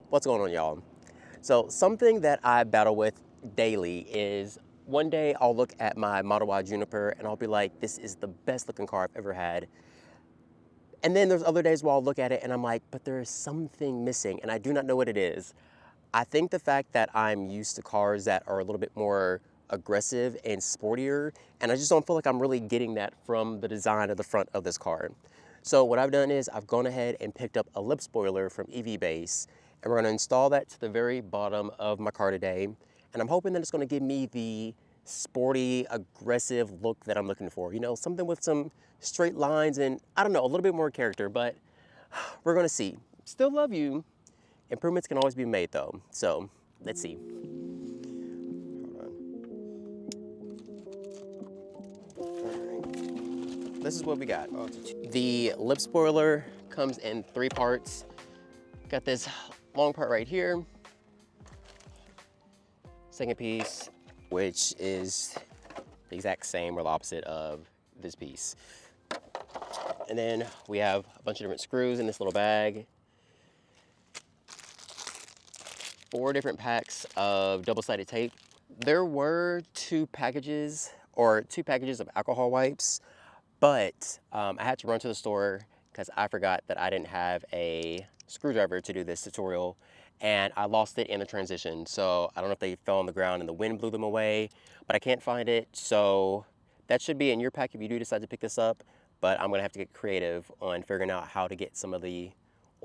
What's going on, y'all? So something that I battle with daily is one day I'll look at my Model Y Juniper and I'll be like, this is the best looking car I've ever had. And then there's other days where I'll look at it and I'm like, but there is something missing and I do not know what it is. I think the fact that I'm used to cars that are a little bit more aggressive and sportier, and I just don't feel like I'm really getting that from the design of the front of this car. So what I've done is I've gone ahead and picked up a lip spoiler from EVBASE, and we're gonna install that to the very bottom of my car today. And I'm hoping that it's gonna give me the sporty, aggressive look that I'm looking for. You know, something with some straight lines and, I don't know, a little bit more character, but we're gonna see. Still love you. Improvements can always be made though. So let's see. This is what we got. The lip spoiler comes in 3 parts. Got this long part right here. Second piece, which is the exact same or the opposite of this piece. And then we have a bunch of different screws in this little bag. 4 different packs of double-sided tape. There were 2 packages of alcohol wipes, but I had to run to the store because I forgot that I didn't have a screwdriver to do this tutorial, and I lost it in the transition. So I don't know if they fell on the ground and the wind blew them away, but I can't find it. So that should be in your pack if you do decide to pick this up, but I'm gonna have to get creative on figuring out how to get some of the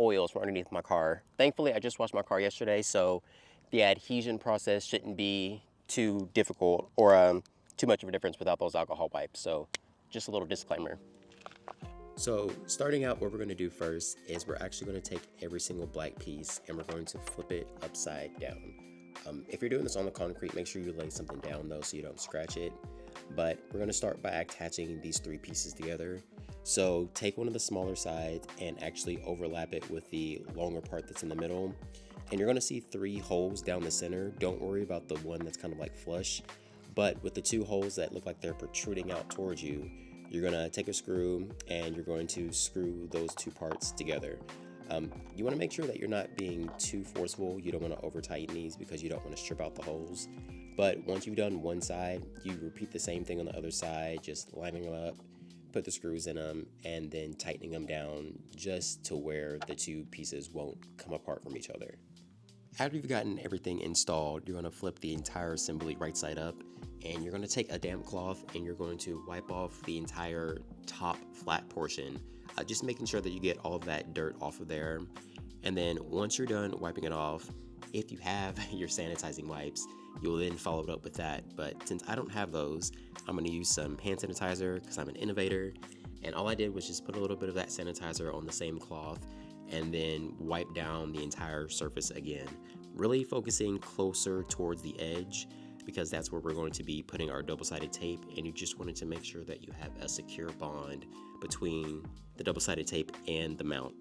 oils from underneath my car. Thankfully, I just washed my car yesterday, so the adhesion process shouldn't be too difficult or too much of a difference without those alcohol wipes. So just a little disclaimer. So starting out, what we're going to do first is we're actually going to take every single black piece and we're going to flip it upside down. If you're doing this on the concrete, make sure you lay something down though so you don't scratch it. But we're going to start by attaching these 3 pieces together. So take one of the smaller sides and actually overlap it with the longer part that's in the middle. And you're going to see 3 holes down the center. Don't worry about the one that's kind of like flush. But with the 2 holes that look like they're protruding out towards you, you're going to take a screw and you're going to screw those 2 parts together. You want to make sure that you're not being too forceful. You don't want to over tighten these because you don't want to strip out the holes. But once you've done one side, you repeat the same thing on the other side, just lining them up, put the screws in them, and then tightening them down just to where the 2 pieces won't come apart from each other. After you've gotten everything installed, you're going to flip the entire assembly right side up, and you're going to take a damp cloth and you're going to wipe off the entire top flat portion, just making sure that you get all of that dirt off of there. And then once you're done wiping it off, if you have your sanitizing wipes, you'll then follow it up with that. But since I don't have those, I'm going to use some hand sanitizer because I'm an innovator. And all I did was just put a little bit of that sanitizer on the same cloth and then wipe down the entire surface again, really focusing closer towards the edge because that's where we're going to be putting our double-sided tape, and you just wanted to make sure that you have a secure bond between the double-sided tape and the mount.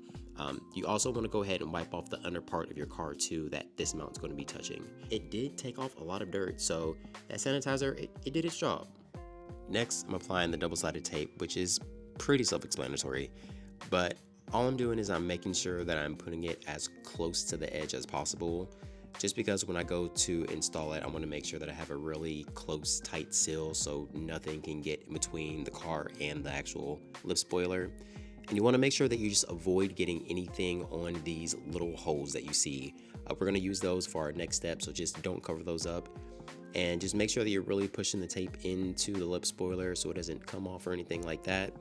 You also want to go ahead and wipe off the under part of your car too that this mount is going to be touching. It did take off a lot of dirt, so that sanitizer, it did its job. Next, I'm applying the double-sided tape, which is pretty self-explanatory, but all I'm doing is I'm making sure that I'm putting it as close to the edge as possible, just because when I go to install it, I want to make sure that I have a really close, tight seal so nothing can get in between the car and the actual lip spoiler. And you want to make sure that you just avoid getting anything on these little holes that you see. We're going to use those for our next step, so just don't cover those up. And just make sure that you're really pushing the tape into the lip spoiler so it doesn't come off or anything like that.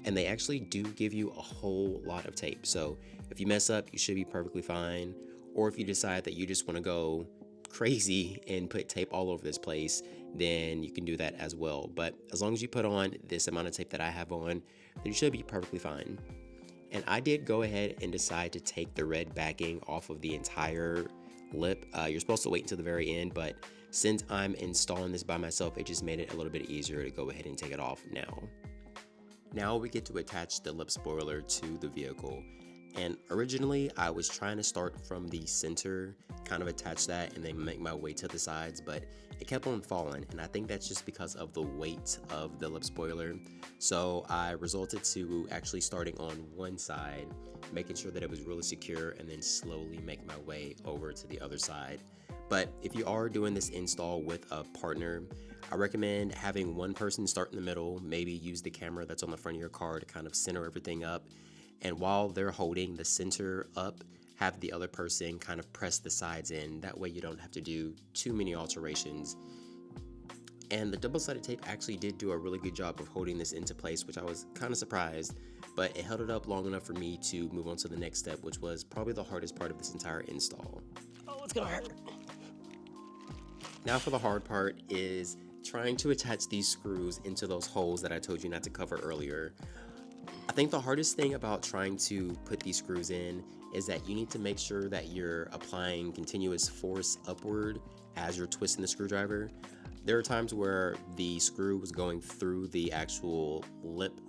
And they actually do give you a whole lot of tape. So if you mess up, you should be perfectly fine. Or if you decide that you just want to go crazy and put tape all over this place, then you can do that as well. But as long as you put on this amount of tape that I have on, then you should be perfectly fine. And I did go ahead and decide to take the red backing off of the entire lip. You're supposed to wait until the very end, but since I'm installing this by myself, it just made it a little bit easier to go ahead and take it off now. Now we get to attach the lip spoiler to the vehicle. And originally I was trying to start from the center, kind of attach that and then make my way to the sides, but it kept on falling, and I think that's just because of the weight of the lip spoiler. So I resulted to actually starting on one side, making sure that it was really secure, and then slowly make my way over to the other side. But if you are doing this install with a partner, I recommend having one person start in the middle, maybe use the camera that's on the front of your car to kind of center everything up. And while they're holding the center up, have the other person kind of press the sides in. That way you don't have to do too many alterations. And the double-sided tape actually did do a really good job of holding this into place, which I was kind of surprised, but it held it up long enough for me to move on to the next step, which was probably the hardest part of this entire install. Oh, it's gonna hurt. Now for the hard part is trying to attach these screws into those holes that I told you not to cover earlier. I think the hardest thing about trying to put these screws in is that you need to make sure that you're applying continuous force upward as you're twisting the screwdriver. There are times where the screw was going through the actual lip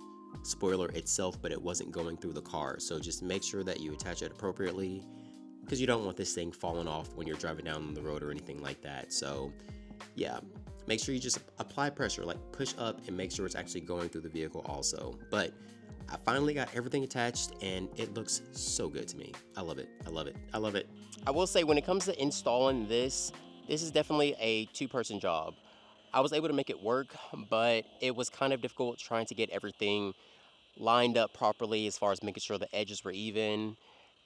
spoiler itself, but it wasn't going through the car. So just make sure that you attach it appropriately, because you don't want this thing falling off when you're driving down the road or anything like that. So yeah, make sure you just apply pressure, like push up, and make sure it's actually going through the vehicle also. But I finally got everything attached and it looks so good to me. I love it. I love it. I love it. I will say, when it comes to installing this is definitely a two-person job. I was able to make it work, but it was kind of difficult trying to get everything lined up properly as far as making sure the edges were even.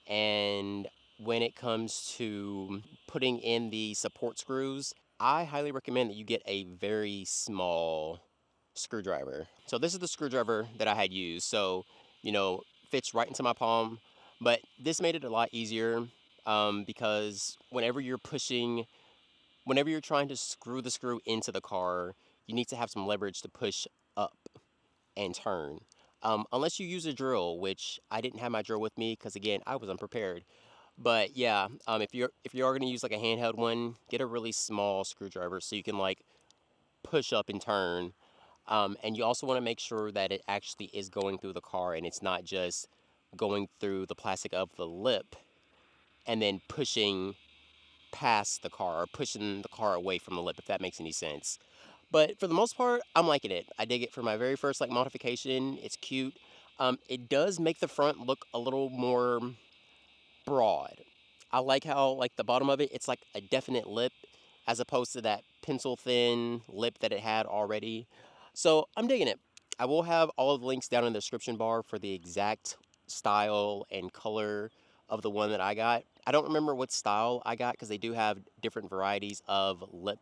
And when it comes to putting in the support screws, I highly recommend that you get a very small screwdriver. So this is the screwdriver that I had used. So, fits right into my palm. But this made it a lot easier because whenever you're trying to screw the screw into the car, you need to have some leverage to push up and turn. Unless you use a drill, which I didn't have my drill with me because, again, I was unprepared. But yeah, if you are going to use like a handheld one, get a really small screwdriver so you can like push up and turn. And you also want to make sure that it actually is going through the car and it's not just going through the plastic of the lip and then pushing past the car or pushing the car away from the lip, if that makes any sense. But for the most part, I'm liking it. I dig it for my very first like modification. It's cute. It does make the front look a little more broad. I like how like the bottom of it, it's like a definite lip as opposed to that pencil thin lip that it had already. So I'm digging it. I will have all of the links down in the description bar for the exact style and color of the one that I got. I don't remember what style I got because they do have different varieties of lip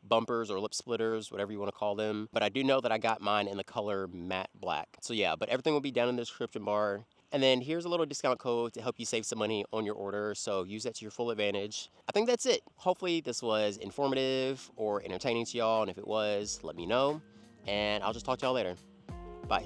bumpers or lip splitters, whatever you want to call them. But I do know that I got mine in the color matte black. So yeah, but everything will be down in the description bar. And then here's a little discount code to help you save some money on your order, so use that to your full advantage. I think that's it. Hopefully this was informative or entertaining to y'all, and if it was, let me know. And I'll just talk to y'all later. Bye.